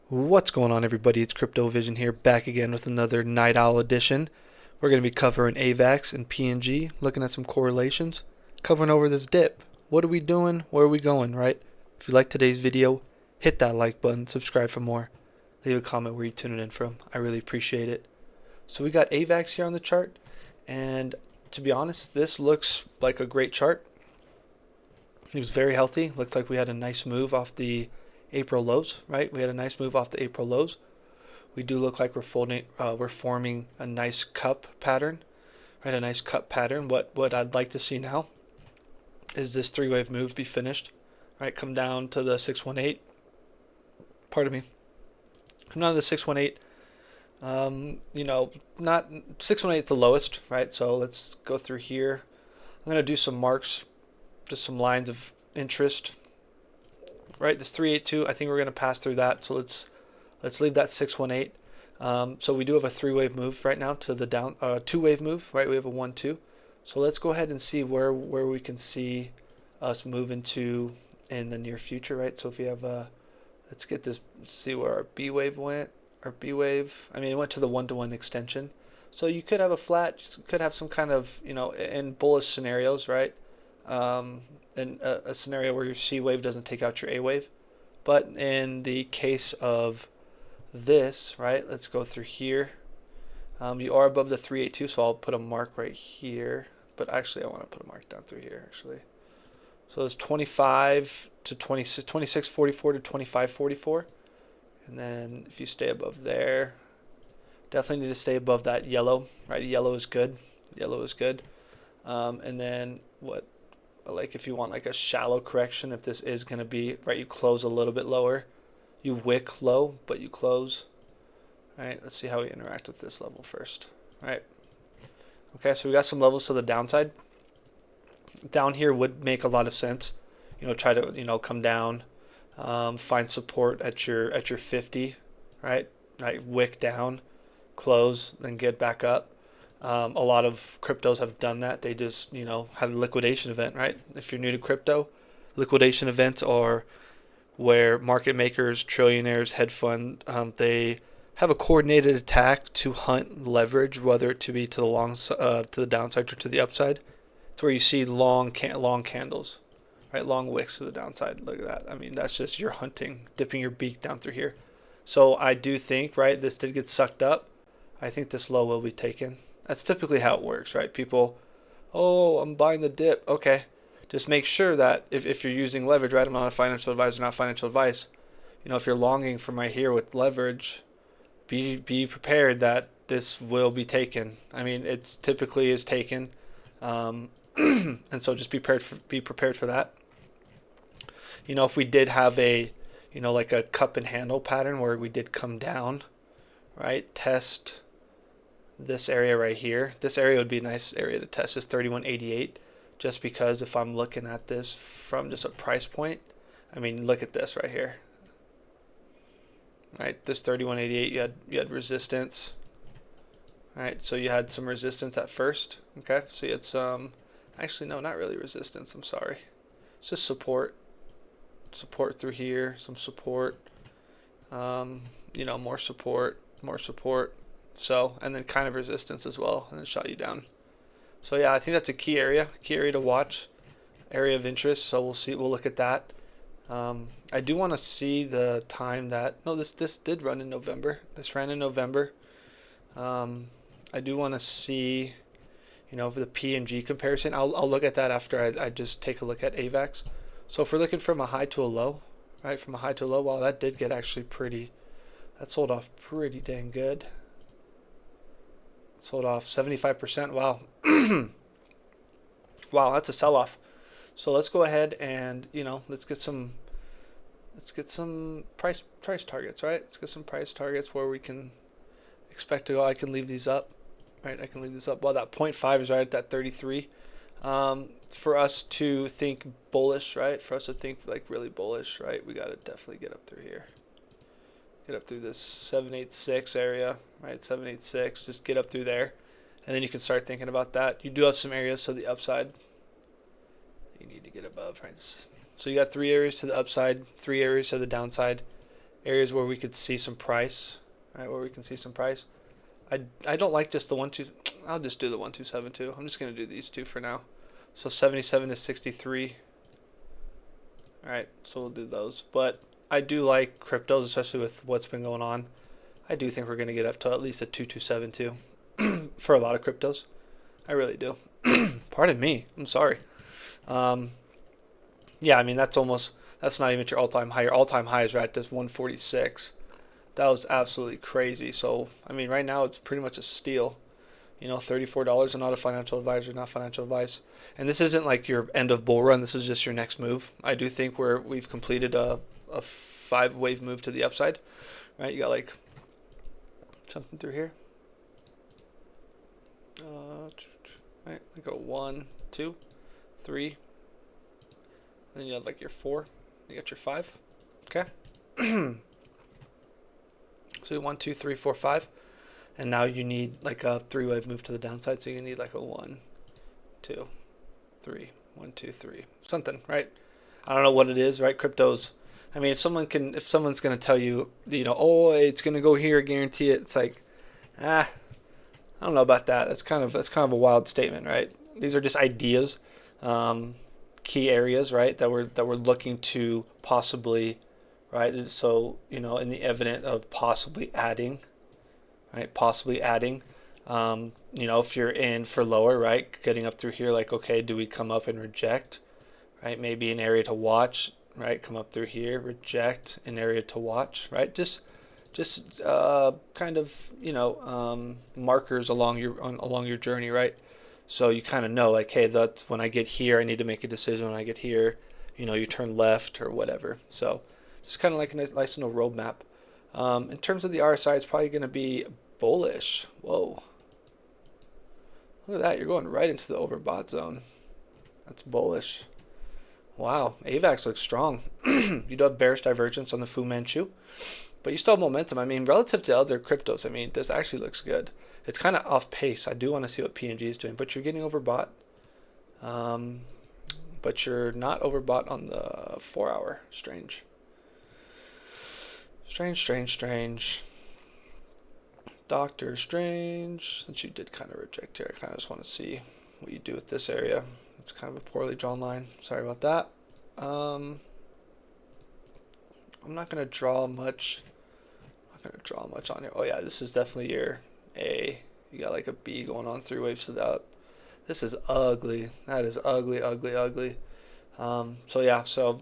What's going on, everybody? It's Crypto Vision here, back again with another Night Owl edition. We're going to be covering AVAX and PNG, looking at some correlations, covering over this dip. What are we doing? Where are we going, right? If you like today's video, hit that like button, subscribe for more. Leave a comment where you're tuning in from. I really appreciate it. So we got AVAX here on the chart, and to be honest, this looks like a great chart. It was very healthy. Looks like we had a nice move off the April lows, right? We had a nice move off the April lows. We do look like we're forming a nice cup pattern, right? A nice cup pattern. What I'd like to see now is this three-wave move be finished, right? Come down to the 618. Pardon me. Come down to the 618. Not 618 at the lowest, right? So let's go through here. I'm gonna do some marks, just some lines of interest. Right, this 382, I think we're going to pass through that. So let's leave that 618. So we do have a three-wave move right now to the down, two-wave move, right? We have a 1-2. So let's go ahead and see where we can see us move into in the near future, right? So if you have let's get this, see where our B wave went. Our B wave, I mean, it went to the 1-to-1 extension. So you could have a flat, you could have some kind of, in bullish scenarios, right? In a scenario where your C wave doesn't take out your A wave. But in the case of this, right, let's go through here. You are above the 382, so I'll put a mark right here. But actually, I want to put a mark down through here, actually. So it's 25 to 26, 26.44 to 25.44. And then if you stay above there, definitely need to stay above that yellow, right? Yellow is good. Yellow is good. And then like if you want like a shallow correction, if this is going to be, right, you close a little bit lower. You wick low, but you close. All right, let's see how we interact with this level first. All right. Okay, so we got some levels to the downside. Down here would make a lot of sense. Try to, come down, find support at your 50, right? Right, wick down, close, then get back up. A lot of cryptos have done that. They just, had a liquidation event, right? If you're new to crypto, liquidation events are where market makers, trillionaires, hedge fund, they have a coordinated attack to hunt leverage, whether it to be to the to the downside or to the upside. It's where you see long candles, right? Long wicks to the downside. Look at that. I mean, that's just your hunting, dipping your beak down through here. So I do think, right, this did get sucked up. I think this low will be taken. That's typically how it works, right? People, oh, I'm buying the dip. Okay. Just make sure that if you're using leverage, right? I'm not a financial advisor, not financial advice. If you're longing from right here with leverage, be prepared that this will be taken. I mean, it typically is taken. And so just be prepared for that. If we did have a, like a cup and handle pattern where we did come down, right? Test this area right here. This area would be a nice area to test, is 31.88, just because if I'm looking at this from just a price point, I mean, look at this right here, right? This 31.88, you had resistance, right? So you had some resistance at first, okay? So you had some, actually no, not really resistance, I'm sorry. It's just support through here, some support, more support. So, and then kind of resistance as well, and then shot you down. So yeah, I think that's a key area to watch, area of interest. So we'll look at that. I do want to see the time that, no, this did run in November. This ran in November. I do want to see, for the PNG comparison. I'll look at that after I just take a look at AVAX. So if we're looking from a high to a low, right, from a high to a low, wow, that did get actually that sold off pretty dang good. Sold off 75%. Wow. Wow, that's a sell-off. So let's go ahead and, let's get some price targets, right? Let's get some price targets where we can expect to go. I can leave these up, right? I can leave this up. Well, that 0.5 is right at that 33. For us to think bullish, right? For us to think like really bullish, right? We got to definitely get up through here. Get up through this 786 area, right? 786, just get up through there. And then you can start thinking about that. You do have some areas to the upside you need to get above, right? So you got 3 areas to the upside, 3 areas to the downside. areas where we could see some price, right? Where we can see some price. I don't like just the 1-2. I'll just do the 1-2-7-2. I'm just gonna do these two for now. So 77 to 63. All right, so we'll do those. But I do like cryptos, especially with what's been going on. I do think we're gonna get up to at least a 2-2-7-2 for a lot of cryptos. I really do. Pardon me. I'm sorry. Yeah, I mean that's not even your all-time high. Your all-time high is right at this 146. That was absolutely crazy. So I mean, right now it's pretty much a steal. You know, $34. I'm not a financial advisor, not financial advice. And this isn't like your end of bull run. This is just your next move. I do think we've completed a 5-wave move to the upside. Right? You got like something through here. Right, like a 1, 2, 3. Then you have like your 4. You got your 5. Okay. So 1, 2, 3, 4, 5. And now you need like a 3-wave move to the downside. So you need like a 1, 2, 3, 1, 2, 3, something, right? I don't know what it is, right? Cryptos. I mean, if someone's going to tell you, you know, oh, it's going to go here, guarantee it. It's like, I don't know about that. That's kind of a wild statement, right? These are just ideas, key areas, right? That we're looking to possibly, right? So, you know, in the event of possibly adding. Right, possibly adding, you know, if you're in for lower, right, getting up through here, like, okay, do we come up and reject, right? Maybe an area to watch, right? Come up through here, reject, an area to watch, right? Just kind of, you know, markers along your journey, right? So you kind of know, like, hey, that's when I get here, I need to make a decision. When I get here, you know, you turn left or whatever. So just kind of like a nice little roadmap. In terms of the RSI, it's probably going to be bullish. Whoa. Look at that. You're going right into the overbought zone. That's bullish. Wow. AVAX looks strong. You do have bearish divergence on the Fu Manchu, but you still have momentum. I mean, relative to other cryptos, I mean, this actually looks good. It's kind of off pace. I do want to see what PNG is doing, but you're getting overbought. But you're not overbought on the 4-hour. Strange. Strange. Doctor Strange. Since you did kind of reject here, I kind of just want to see what you do with this area. It's kind of a poorly drawn line. Sorry about that. I'm not going to draw much. On here. Oh yeah, this is definitely your A. You got like a B going on 3 waves to the up. This is ugly. That is ugly. So yeah, so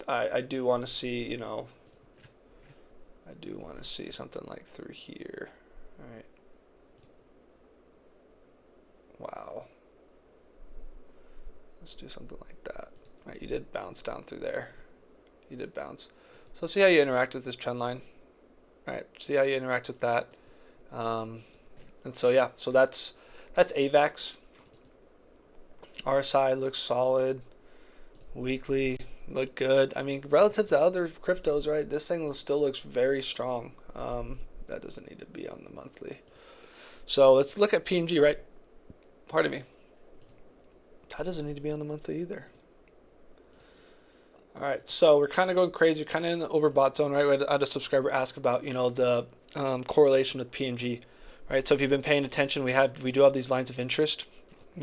I do want to see, you know, I do want to see something like through here. All right. Wow. Let's do something like that. All right, you did bounce down through there. You did bounce. So let's see how you interact with this trend line. All right, see how you interact with that. And so yeah, so that's AVAX. RSI looks solid. Weekly look good. I mean, relative to other cryptos, right? This thing still looks very strong. That doesn't need to be on the monthly. So let's look at PNG, right? Pardon me. That doesn't need to be on the monthly either. All right, so we're kind of going crazy. We're kind of in the overbought zone, right? I had a subscriber ask about, you know, the correlation with PNG, right? So if you've been paying attention, we do have these lines of interest.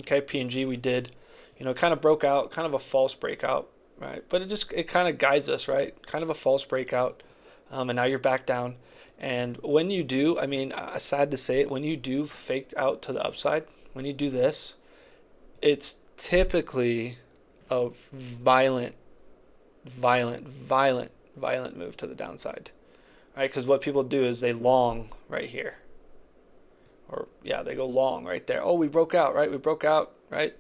Okay, PNG, we did, you know, kind of broke out, kind of a false breakout, right? But it kind of guides us, right? Kind of a false breakout, and now you're back down. And when you do, I mean, sad to say it, when you do fake out to the upside, when you do this, it's typically a violent move to the downside, right? Because what people do is they long right here, or yeah, they go long right there. Oh, we broke out, right? We broke out, right?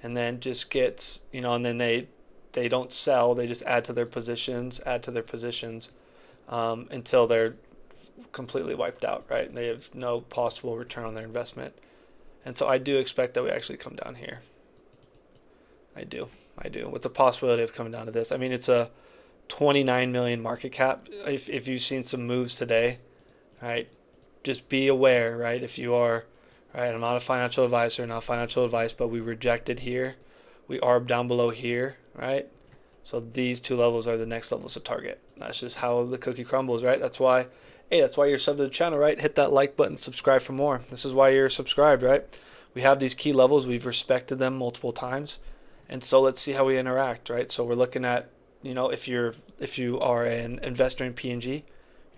And then just gets, you know, and then they don't sell. They just add to their positions, until they're completely wiped out, right? And they have no possible return on their investment. And so I do expect that we actually come down here. I do, with the possibility of coming down to this. I mean, it's a 29 million market cap. If you've seen some moves today, right, just be aware, right? If you are, right, I'm not a financial advisor, not financial advice, but we rejected here. We arbed down below here, right? So these two levels are the next levels to target. That's just how the cookie crumbles, right? That's why, hey, that's why you're subbed to the channel, right? Hit that like button, subscribe for more. This is why you're subscribed, right? We have these key levels, we've respected them multiple times, and so let's see how we interact, right? So we're looking at, you know, if you are an investor in PNG,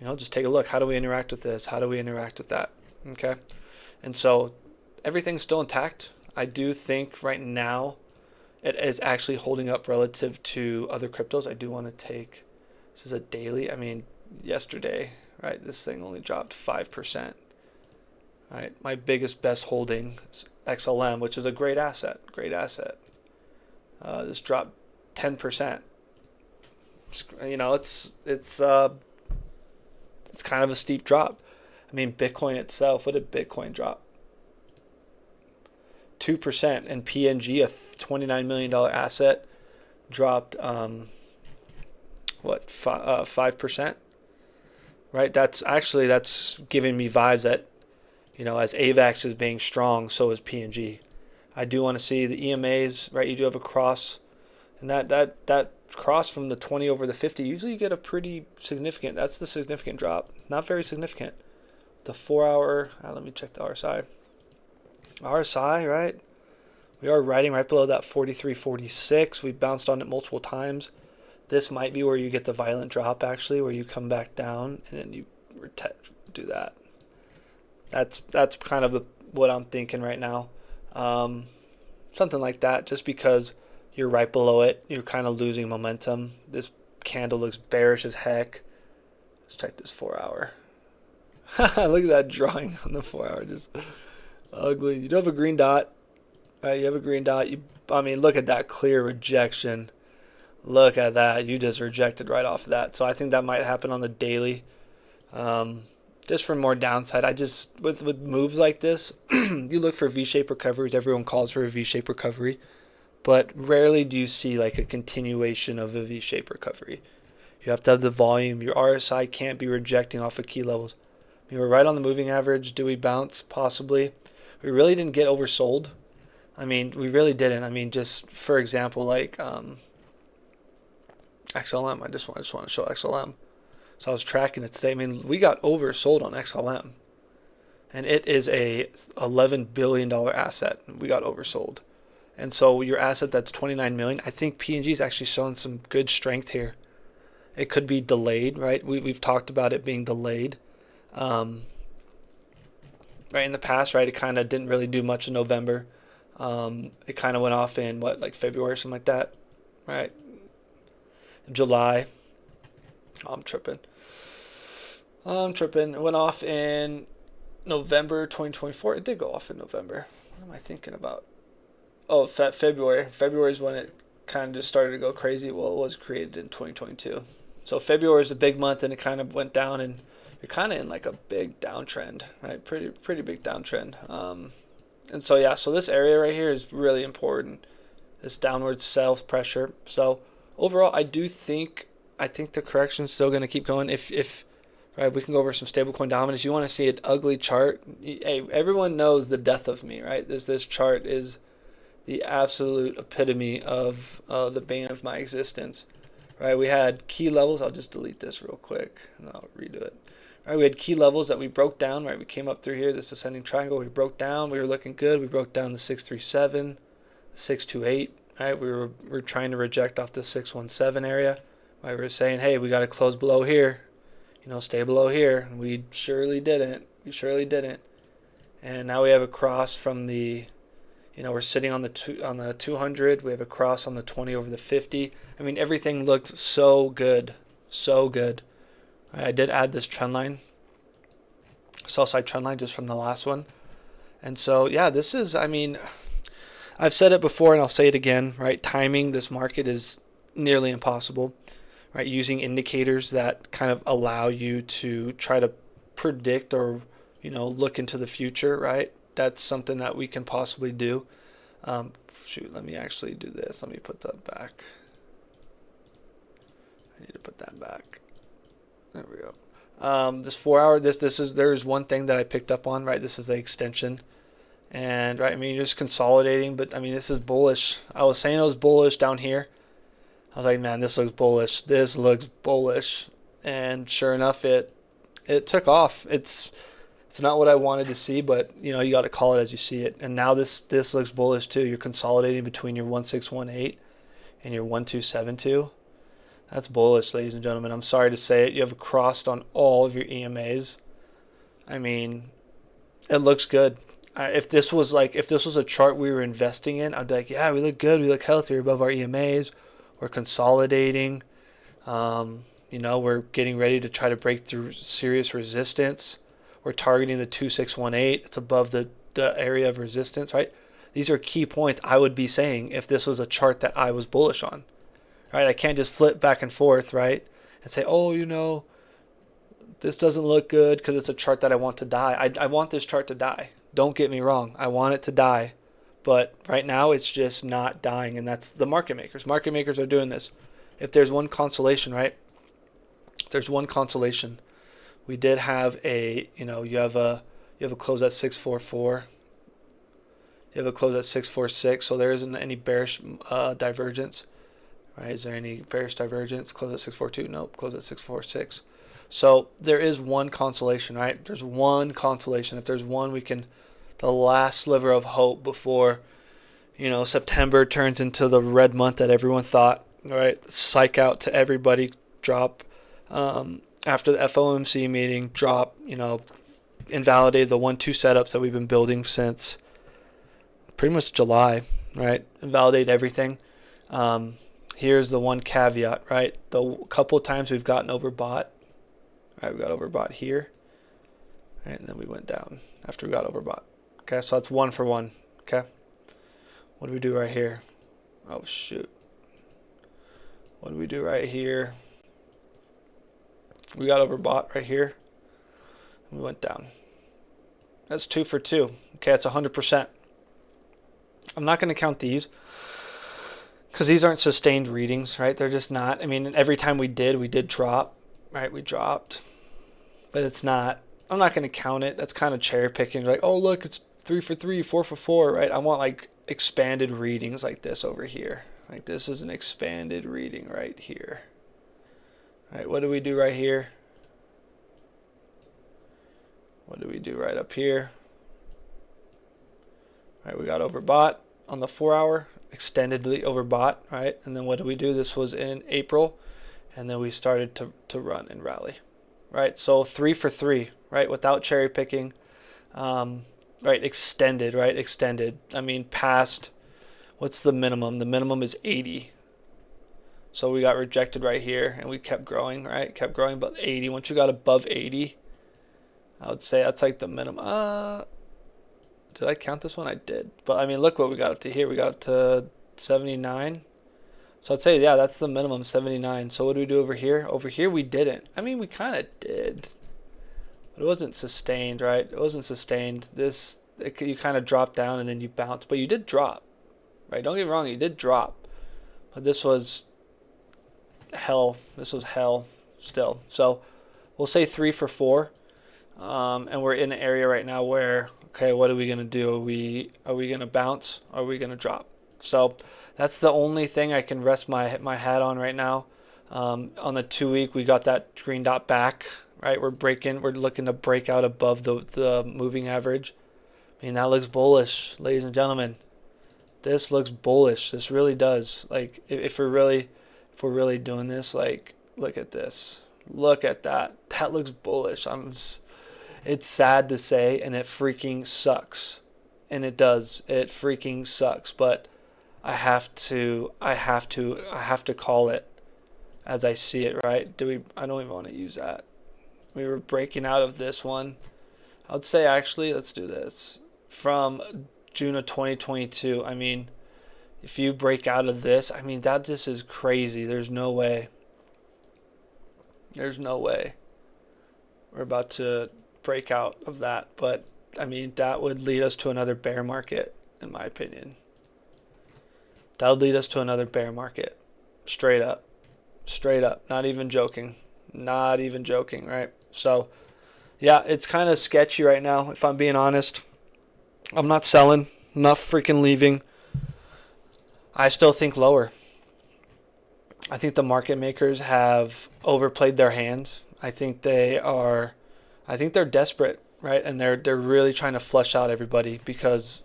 you know, just take a look. How do we interact with this? How do we interact with that? Okay, and so everything's still intact. I do think right now it is actually holding up relative to other cryptos. I do want to take, this is a daily. I mean, yesterday, right, this thing only dropped 5%. Right, my biggest, best holding is XLM, which is a great asset. Great asset. This dropped 10%. You know, it's kind of a steep drop. I mean, Bitcoin itself, what did Bitcoin drop? 2%, and PNG, a $29 million asset, dropped what, 5%, right? That's giving me vibes that, you know, as AVAX is being strong, so is PNG. I do want to see the EMAs, right? You do have a cross, and that cross from the 20 over the 50, usually you get a pretty significant, that's the significant drop. Not very significant. The 4 hour, let me check the RSI. RSI, right? We are riding right below that 43.46. We bounced on it multiple times. This might be where you get the violent drop, actually, where you come back down and then you do that. That's kind of what I'm thinking right now. Something like that, just because you're right below it. You're kind of losing momentum. This candle looks bearish as heck. Let's check this 4 hour. Look at that drawing on the 4 hour. Just ugly. You do have a green dot. Right, you have a green dot. I mean, look at that clear rejection. Look at that. You just rejected right off of that. So I think that might happen on the daily. Just for more downside. I just, with moves like this, you look for V-shaped recoveries. Everyone calls for a V-shaped recovery. But rarely do you see like a continuation of a V-shaped recovery. You have to have the volume. Your RSI can't be rejecting off of key levels. I mean, we're right on the moving average. Do we bounce? Possibly. We really didn't get oversold. I mean, we really didn't. I mean, just for example, like XLM. I just want to show XLM. So I was tracking it today. I mean, we got oversold on XLM, and it is a $11 billion asset. We got oversold, and so your asset that's 29 million. I think PNG is actually showing some good strength here. It could be delayed, right? We've talked about it being delayed. Right in the past, right? It kind of didn't really do much in November. It kind of went off in what, like February or something like that, right? July. Oh, I'm tripping. It went off in November 2024. It did go off in November. What am I thinking about? Oh, February. February is when it kind of just started to go crazy. Well, it was created in 2022. So February is a big month, and it kind of went down, and you're kind of in like a big downtrend, right? Pretty big downtrend. And so yeah, so this area right here is really important. This downward self pressure. So overall, I think the correction is still going to keep going. If right, we can go over some stablecoin dominance. You want to see an ugly chart? Hey, everyone knows the death of me, right? This chart is the absolute epitome of the bane of my existence. Right, we had key levels. I'll just delete this real quick and I'll redo it. Right, we had key levels that we broke down. Right, we came up through here, this ascending triangle. We broke down. We were looking good. We broke down the 637, 628. Right, we were trying to reject off the 617 area. Right, we were saying, hey, we got to close below here. You know, stay below here. And we surely didn't. And now we have a cross from the, you know, we're sitting on the 200. We have a cross on the 20 over the 50. I mean, everything looked so good, so good. I did add this trend line, sell side trend line, just from the last one. And so, yeah, this is, I mean, I've said it before and I'll say it again, right? Timing this market is nearly impossible, right? Using indicators that kind of allow you to try to predict or, you know, look into the future, right? That's something that we can possibly do. Shoot, let me actually do this. Let me put that back. I need to put that back. There we go. This 4 hour, there's one thing that I picked up on, right? This is the extension. And right, I mean, you're just consolidating, but I mean, this is bullish. I was saying it was bullish down here. I was like, man, this looks bullish. This looks bullish. And sure enough, it took off. It's not what I wanted to see, but you know, you got to call it as you see it. And now this looks bullish too. You're consolidating between your 1618 and your 1272. That's bullish, ladies and gentlemen. I'm sorry to say it. You have crossed on all of your EMAs. I mean, it looks good. If this was a chart we were investing in, I'd be like, yeah, we look good. We look healthy. We're above our EMAs. We're consolidating. You know, we're getting ready to try to break through serious resistance. We're targeting the 2618. It's above the area of resistance, right? These are key points I would be saying if this was a chart that I was bullish on, right? I can't just flip back and forth, right? And say, oh, you know, this doesn't look good because it's a chart that I want to die. I want this chart to die. Don't get me wrong. I want it to die. But right now it's just not dying, and that's the market makers. Market makers are doing this. If there's one consolation, right? If there's one consolation. We did have a, you know, you have a close at 644. You have a close at 646, so there isn't any bearish divergence, right? Is there any bearish divergence? Close at 642? Nope. Close at 646. So there is one consolation, right? There's one consolation. If there's one, we can, the last sliver of hope before, you know, September turns into the red month that everyone thought, right? Psych out to everybody, drop. After the FOMC meeting, drop, you know, invalidate the 1-2 setups that we've been building since pretty much July, right? Invalidate everything. Here's the one caveat, right? The couple of times we've gotten overbought, right? We got overbought here, right? And then we went down after we got overbought. Okay, so that's 1 for 1. Okay, what do we do right here? Oh shoot, what do we do right here? We got overbought right here. We went down. That's 2 for 2. Okay, that's 100%. I'm not going to count these because these aren't sustained readings, right? They're just not. I mean, every time we did drop, right? We dropped. But it's not. I'm not going to count it. That's kind of cherry picking. Like, oh, look, it's 3 for 3, 4 for 4, right? I want like expanded readings like this over here. Like this is an expanded reading right here. All right, what do we do right here? What do we do right up here? All right, we got overbought on the 4-hour, extendedly overbought, right? And then what do we do? This was in April, and then we started to run and rally, right? So 3 for 3, right? Without cherry picking, right? Extended, right? Extended. I mean, past, what's the minimum? The minimum is 80. So we got rejected right here, and we kept growing, right? Kept growing, but 80. Once you got above 80, I would say that's like the minimum. Did I count this one? I did. But, I mean, look what we got up to here. We got up to 79. So I'd say, yeah, that's the minimum, 79. So what do we do over here? Over here, we didn't. I mean, we kind of did. But it wasn't sustained, right? It wasn't sustained. You kind of dropped down, and then you bounced. But you did drop, right? Don't get me wrong. You did drop. But this was hell. This was hell still. So we'll say 3 for 4. And we're in an area right now where, okay, what are we going to do? Are we going to bounce? Or are we going to drop? So that's the only thing I can rest my hat on right now. On the 2-week, we got that green dot back, right? We're looking to break out above the moving average. I mean, that looks bullish, ladies and gentlemen. This looks bullish. This really does. Like, if we're really doing this, like, look at this. Look at that. That looks bullish. It's sad to say, and it freaking sucks. And it does. It freaking sucks. But I have to call it as I see it, right? I don't even want to use that. We were breaking out of this one. I would say, actually, let's do this. From June of 2022, I mean, if you break out of this, I mean, that just is crazy. There's no way. There's no way we're about to break out of that. But, I mean, that would lead us to another bear market, in my opinion. That would lead us to another bear market. Straight up. Straight up. Not even joking. Not even joking, right? So, yeah, it's kind of sketchy right now, if I'm being honest. I'm not selling. I'm not freaking leaving. I still think lower. I think the market makers have overplayed their hands. I think they're desperate, right? And they're really trying to flush out everybody because,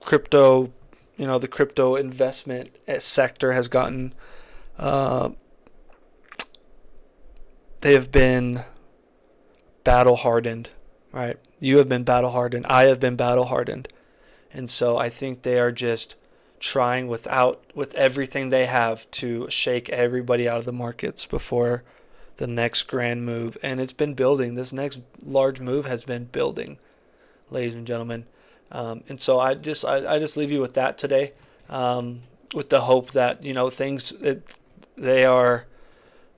crypto, the crypto investment sector has gotten, they have been battle hardened, right? You have been battle hardened. I have been battle hardened. And so I think they are just trying with everything they have to shake everybody out of the markets before the next grand move. And it's been building. This next large move has been building, ladies and gentlemen. And so I just leave you with that today, with the hope that they are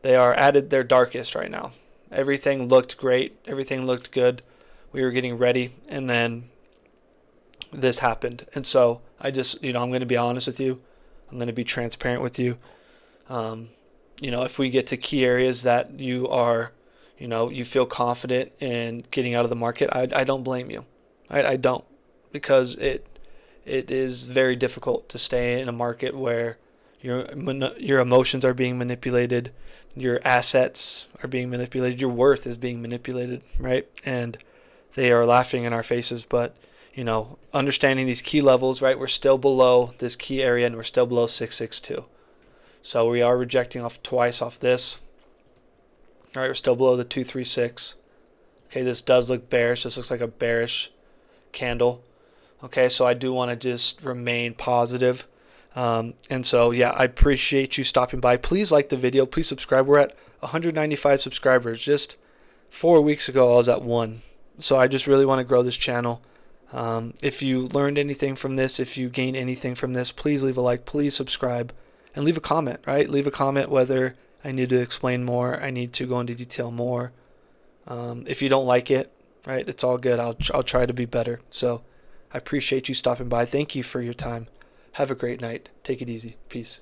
at their darkest right now. Everything looked great. Everything looked good. We were getting ready, and then this happened. And so I just, I'm going to be honest with you. I'm going to be transparent with you. If we get to key areas that you are, you feel confident in getting out of the market, I don't blame you. I don't, because it is very difficult to stay in a market where your emotions are being manipulated, your assets are being manipulated, your worth is being manipulated, right? And they are laughing in our faces. But understanding these key levels, right? We're still below this key area, and we're still below 662. So we are rejecting twice off this. All right, we're still below the 236. Okay, this does look bearish. This looks like a bearish candle. Okay, so I do want to just remain positive. And so, yeah, I appreciate you stopping by. Please like the video. Please subscribe. We're at 195 subscribers. Just 4 weeks ago, I was at 1. So I just really want to grow this channel. If you learned anything from this, if you gained anything from this, please leave a like, please subscribe, and leave a comment, right? Leave a comment whether I need to explain more, I need to go into detail more. If you don't like it, right, it's all good. I'll try to be better. So I appreciate you stopping by. Thank you for your time. Have a great night. Take it easy. Peace.